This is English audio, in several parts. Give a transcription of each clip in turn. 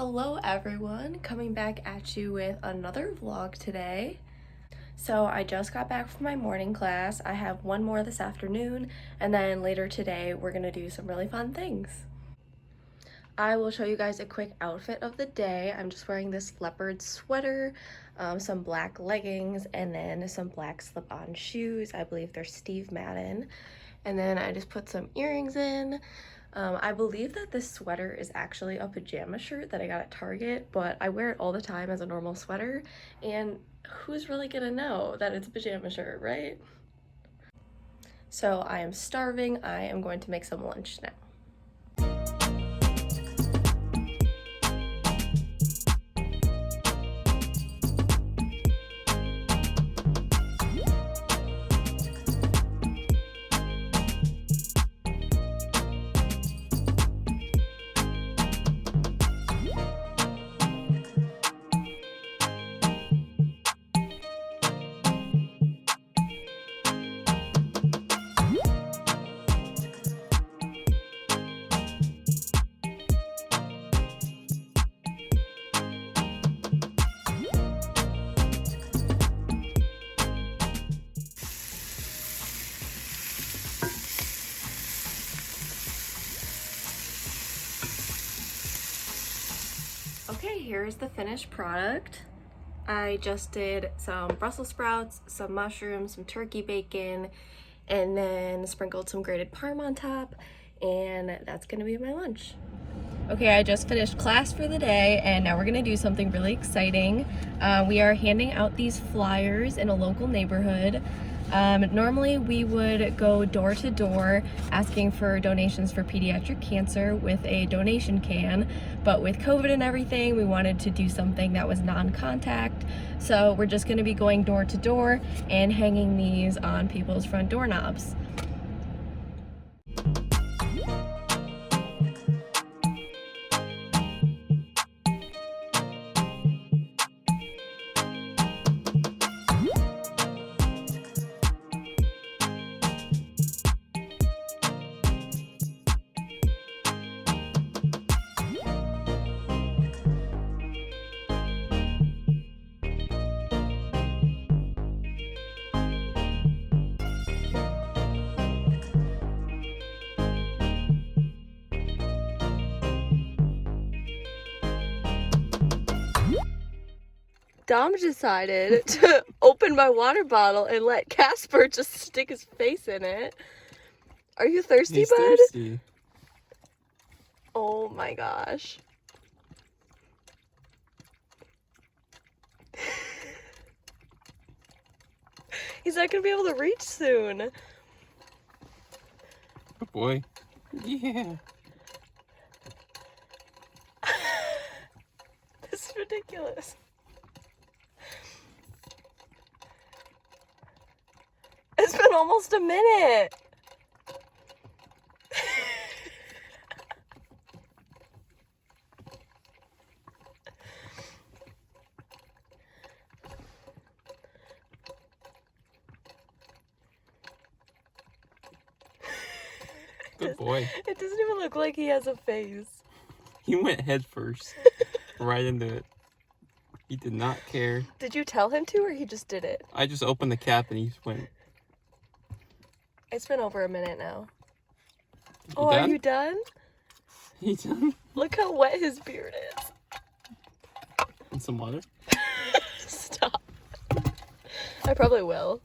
Hello everyone, coming back at you with another vlog today. So I just got back from my morning class. I have one more this afternoon, and then later today we're gonna do some really fun things. I will show you guys a quick outfit of the day. I'm just wearing this leopard sweater, some black leggings, and then some black slip-on shoes. I believe they're Steve Madden. And then I just put some earrings in. I believe that this sweater is actually a pajama shirt that I got at Target, but I wear it all the time as a normal sweater, and who's really gonna know that it's a pajama shirt, right? So I am starving. I am going to make some lunch now. Okay, here's the finished product. I just did some Brussels sprouts, some mushrooms, some turkey bacon, and then sprinkled some grated parm on top, and that's gonna be my lunch. Okay, I just finished class for the day, and now we're gonna do something really exciting. We are handing out these flyers in a local neighborhood. Normally we would go door to door asking for donations for pediatric cancer with a donation can, but with COVID and everything, we wanted to do something that was non-contact. So we're just gonna be going door to door and hanging these on people's front doorknobs. Dom decided to open my water bottle and let Casper just stick his face in it. Are you thirsty, He's bud? thirsty. Oh my gosh. He's not gonna be able to reach soon. Good boy. Yeah. This is ridiculous. It's been almost a minute. Good boy. It doesn't even look like he has a face. He went head first. Right into it. He did not care. Did you tell him to, or he just did it? I just opened the cap and he just went. It's been over a minute now. You Are you done? You done? Look how wet his beard is. And some water? Stop. I probably will.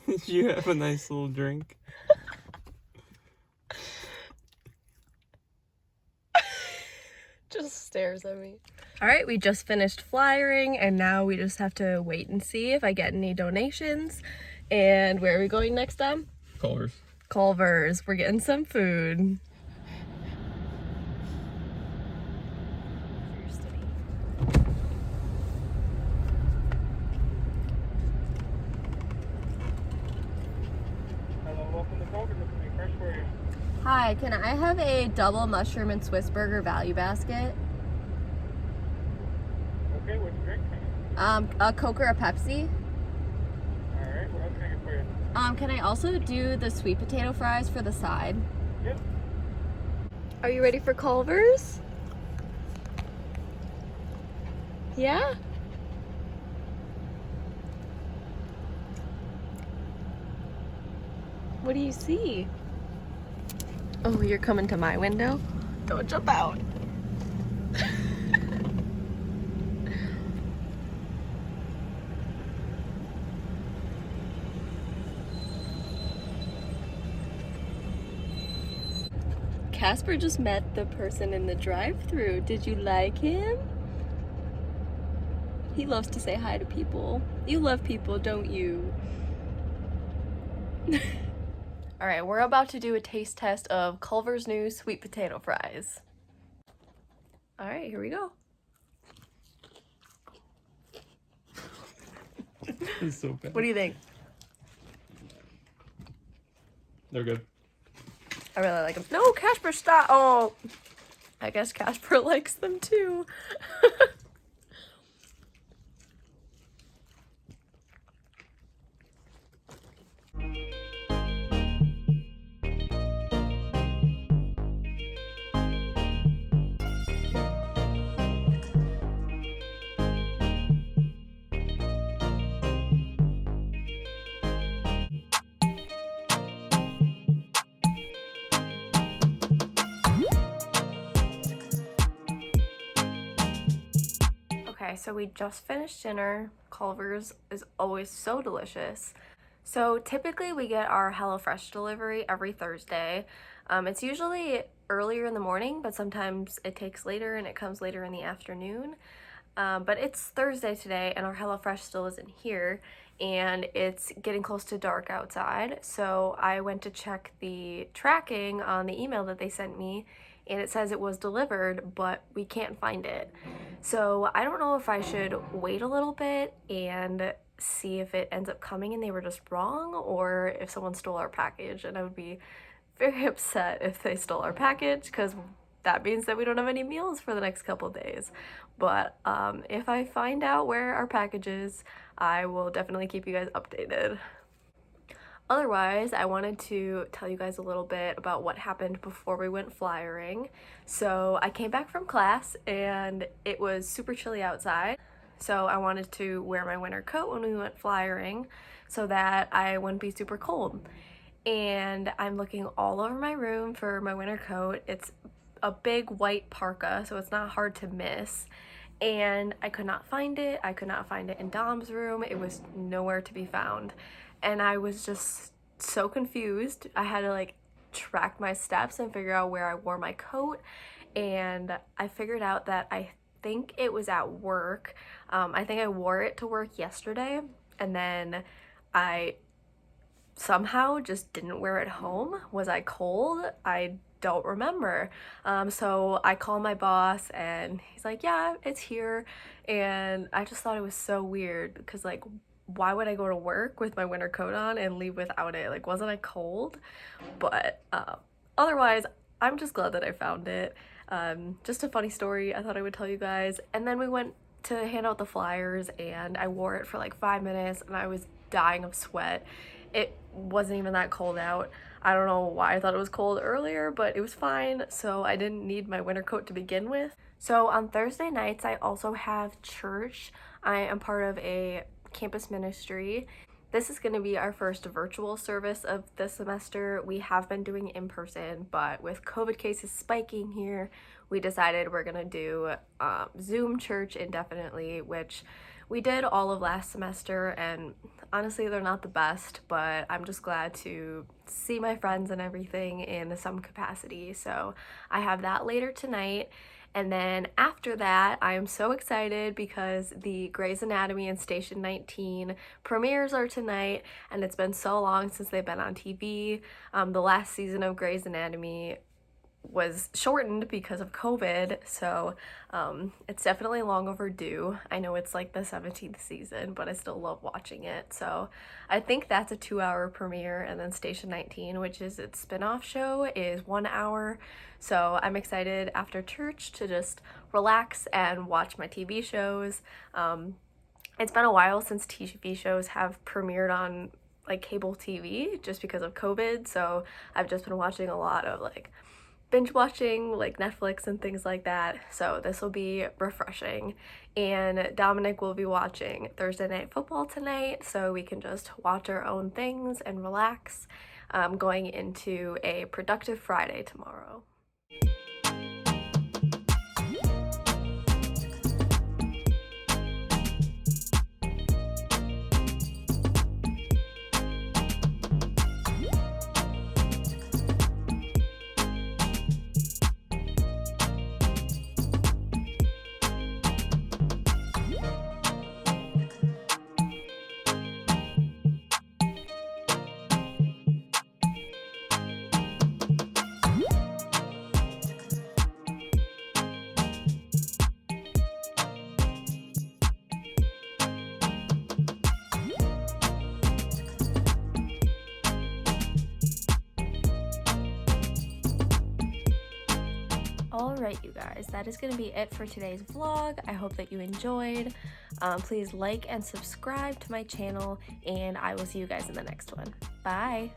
Did you have a nice little drink? Just stares at me. All right, we just finished flyering, and now we just have to wait and see if I get any donations. And where are we going next time? Culver's. Culver's. We're getting some food. Hello, welcome to Culver. This is fresh for you. Hi, can I have a double mushroom and Swiss burger value basket? Okay, what's your drink? A Coke or a Pepsi? Alright, what else can I get for you? Can I also do the sweet potato fries for the side? Yep. Are you ready for Culver's? Yeah? What do you see? Oh, you're coming to my window? Don't jump out. Casper just met the person in the drive-thru. Did you like him? He loves to say hi to people. You love people, don't you? All right, we're about to do a taste test of Culver's new sweet potato fries. All right, here we go. It's so bad. What do you think? They're good. I really like them. No, Casper, stop. Oh, I guess Casper likes them too. Okay, so we just finished dinner. Culver's is always so delicious. So typically we get our HelloFresh delivery every Thursday. It's usually earlier in the morning, but sometimes it takes later and it comes later in the afternoon. But it's Thursday today and our HelloFresh still isn't here and it's getting close to dark outside. So I went to check the tracking on the email that they sent me and it says it was delivered, but we can't find it. So I don't know if I should wait a little bit and see if it ends up coming and they were just wrong or if someone stole our package, and I would be very upset if they stole our package because that means that we don't have any meals for the next couple days. But if I find out where our package is, I will definitely keep you guys updated. Otherwise, I wanted to tell you guys a little bit about what happened before we went flyering. So I came back from class and it was super chilly outside. So I wanted to wear my winter coat when we went flyering so that I wouldn't be super cold. And I'm looking all over my room for my winter coat. It's a big white parka, so it's not hard to miss. And I could not find it. I could not find it in Dom's room. It was nowhere to be found. And I was just so confused. I had to like track my steps and figure out where I wore my coat. And I figured out that I think it was at work. I think I wore it to work yesterday and then I somehow just didn't wear it home. Was I cold? I don't remember. So I called my boss and he's like, yeah, it's here. And I just thought it was so weird because like, why would I go to work with my winter coat on and leave without it? Like, wasn't I cold? But otherwise, I'm just glad that I found it. Just a funny story I thought I would tell you guys. And then we went to hand out the flyers and I wore it for like 5 minutes and I was dying of sweat. It wasn't even that cold out. I don't know why I thought it was cold earlier, but it was fine, so I didn't need my winter coat to begin with. So on Thursday nights, I also have church. I am part of a campus ministry. This is going to be our first virtual service of the semester. We have been doing in person, but with COVID cases spiking here, we decided we're going to do Zoom church indefinitely, which we did all of last semester, and honestly they're not the best, but I'm just glad to see my friends and everything in some capacity. So I have that later tonight. And then after that, I am so excited because the Grey's Anatomy and Station 19 premieres are tonight, and it's been so long since they've been on TV. The last season of Grey's Anatomy was shortened because of COVID, so it's definitely long overdue. I know it's like the 17th season, but I still love watching it. So I think that's a 2-hour premiere, and then Station 19, which is its spin-off show, is 1 hour. So I'm excited after church to just relax and watch my TV shows. It's been a while since TV shows have premiered on like cable TV just because of COVID, so I've just been watching a lot of like binge watching like Netflix and things like that, so this will be refreshing. And Dominic will be watching Thursday Night Football tonight, so we can just watch our own things and relax, going into a productive Friday tomorrow. Alright, you guys, that is going to be it for today's vlog. I hope that you enjoyed. Please like and subscribe to my channel, and I will see you guys in the next one. Bye!